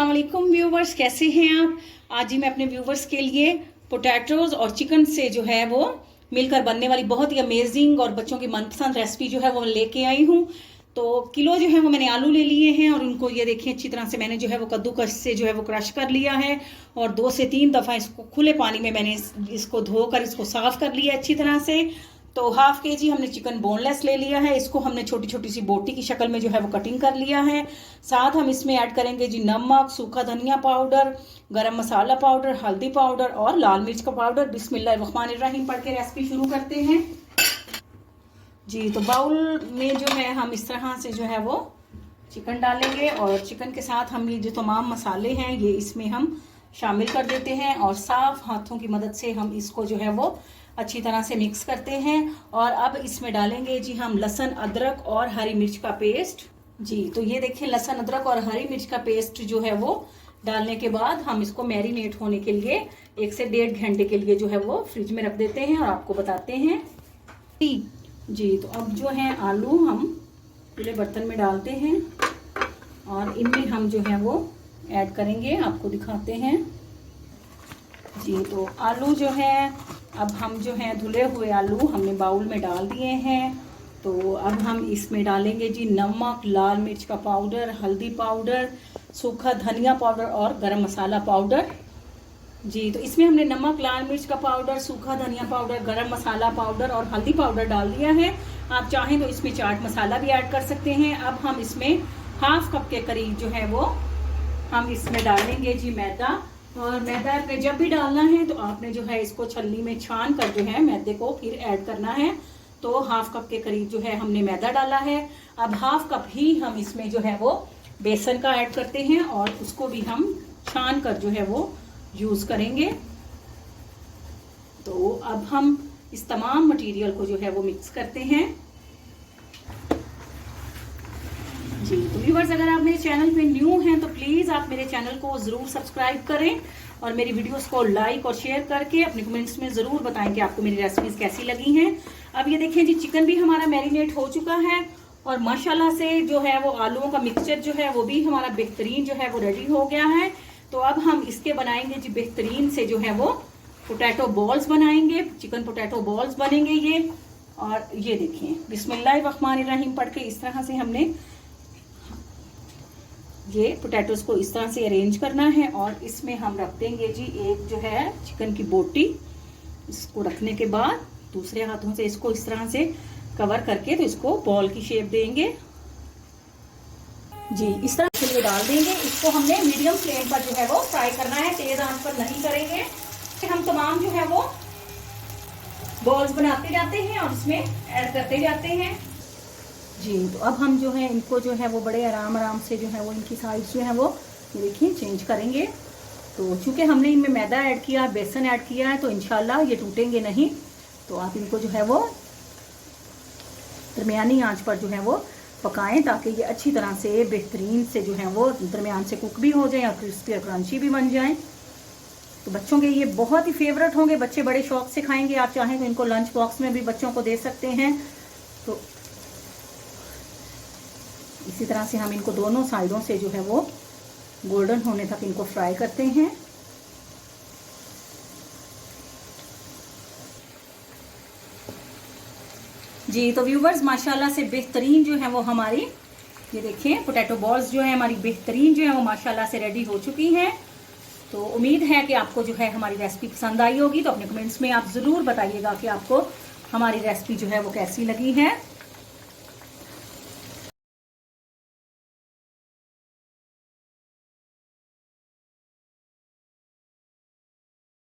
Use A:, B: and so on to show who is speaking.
A: अस्सलाम वालेकुम व्यूवर्स, कैसे हैं आप। आज ही मैं अपने व्यूवर्स के लिए पोटैटोज और चिकन से जो है वो मिलकर बनने वाली बहुत ही अमेजिंग और बच्चों की मनपसंद रेसिपी जो है वो लेके आई हूँ। तो किलो जो है वो मैंने आलू ले लिए हैं और उनको ये देखिए अच्छी तरह से मैंने जो है वो कद्दूकस से जो है वो क्रश कर लिया है और 2 से 3 दफ़ा इसको खुले पानी में मैंने इसको धोकर इसको साफ कर लिया अच्छी तरह से। तो हाफ केजी हमने चिकन बोनलेस ले लिया है, इसको हमने छोटी छोटी सी बोटी की शक्ल में जो है वो कटिंग कर लिया है। साथ हम इसमें ऐड करेंगे जी नमक, सूखा धनिया पाउडर, गरम मसाला पाउडर, हल्दी पाउडर और लाल मिर्च का पाउडर। बिस्मिल्लाहिर्रहमानिर्रहीम पढ़ के रेसिपी शुरू करते हैं जी। तो बाउल में जो है हम इस तरह से जो है वो चिकन डालेंगे और चिकन के साथ हम ये जो तमाम मसाले हैं ये इसमें हम शामिल कर देते हैं और साफ हाथों की मदद से हम इसको जो है वो अच्छी तरह से मिक्स करते हैं। और अब इसमें डालेंगे जी हम लहसुन, अदरक और हरी मिर्च का पेस्ट जी। तो ये देखिए लहसुन, अदरक और हरी मिर्च का पेस्ट जो है वो डालने के बाद हम इसको मैरिनेट होने के लिए 1 से 1.5 घंटे के लिए जो है वो फ्रिज में रख देते हैं और आपको बताते हैं जी। तो अब जो है आलू हम पूरे बर्तन में डालते हैं और इनमें हम जो है वो ऐड करेंगे, आपको दिखाते हैं जी। तो आलू जो है अब हम जो है धुले हुए आलू हमने बाउल में डाल दिए हैं। तो अब हम इसमें डालेंगे जी नमक, लाल मिर्च का पाउडर, हल्दी पाउडर, सूखा धनिया पाउडर और गरम मसाला पाउडर जी। तो इसमें हमने नमक, लाल मिर्च का पाउडर, सूखा धनिया पाउडर, गरम मसाला पाउडर और हल्दी पाउडर डाल दिया है। आप चाहें तो इसमें चाट मसाला भी ऐड कर सकते हैं। अब हम इसमें हाफ कप के करीब जो है वो हम इसमें डालेंगे जी मैदा। और मैदा आपने जब भी डालना है तो आपने जो है इसको छलनी में छान कर जो है मैदे को फिर ऐड करना है। तो हाफ कप के करीब जो है हमने मैदा डाला है। अब हाफ कप ही हम इसमें जो है वो बेसन का ऐड करते हैं और उसको भी हम छान कर जो है वो यूज करेंगे। तो अब हम इस तमाम मटेरियल को जो है वो मिक्स करते हैं जी। तो व्यूवर्स, अगर आप मेरे चैनल पे न्यू हैं तो प्लीज आप मेरे चैनल को जरूर सब्सक्राइब करें और मेरी वीडियोस को लाइक और शेयर करके अपने कमेंट्स में जरूर बताएं कि आपको मेरी रेसिपीज कैसी लगी हैं। अब ये देखें जी चिकन भी हमारा मैरिनेट हो चुका है और माशाल्लाह से जो है वो आलूओं का मिक्सचर जो है वो भी हमारा बेहतरीन जो है वो रेडी हो गया है। तो अब हम इसके बनाएंगे जी बेहतरीन से जो है वो पोटैटो बॉल्स बनाएंगे, चिकन पोटैटो बॉल्स बनेंगे ये। और ये देखिए बिस्मिल्लाहिर्रहमानिर्रहीम पढ़ के इस तरह से हमने ये पोटैटोज को इस तरह से अरेंज करना है और इसमें हम रख देंगे जी एक जो है चिकन की बोटी। इसको रखने के बाद दूसरे हाथों से इसको इस तरह से कवर करके तो इसको बॉल की शेप देंगे जी। इस तरह से ये डाल देंगे। इसको हमने मीडियम फ्लेम पर जो है वो फ्राई करना है, तेज आंच पर नहीं करेंगे। हम तमाम जो है वो बॉल्स बनाते जाते हैं और इसमें ऐड करते जाते हैं जी। तो अब हम जो है इनको जो है वो बड़े आराम से जो है वो इनकी साइज जो है वो देखिए चेंज करेंगे। तो चूंकि हमने इनमें मैदा ऐड किया, बेसन ऐड किया है तो इंशाल्लाह ये टूटेंगे नहीं। तो आप इनको जो है वो दरमियानी आंच पर जो है वो पकाएं ताकि ये अच्छी तरह से बेहतरीन से जो है वो दरमियान से कुक भी हो जाए और क्रिस्पी और क्रंची भी बन जाए। तो बच्चों के ये बहुत ही फेवरेट होंगे, बच्चे बड़े शौक से खाएंगे। आप चाहें तो इनको लंच बॉक्स में भी बच्चों को दे सकते हैं। तो इसी तरह से हम इनको दोनों साइडों से जो है वो गोल्डन होने तक इनको फ्राई करते हैं जी। तो व्यूवर्स माशाल्लाह से बेहतरीन जो है वो हमारी ये देखिए पोटैटो बॉल्स जो है हमारी बेहतरीन जो है वो माशाल्लाह से रेडी हो चुकी हैं। तो उम्मीद है कि आपको जो है हमारी रेसिपी पसंद आई होगी। तो अपने कमेंट्स में आप ज़रूर बताइएगा कि आपको हमारी रेसिपी जो है वो कैसी लगी है।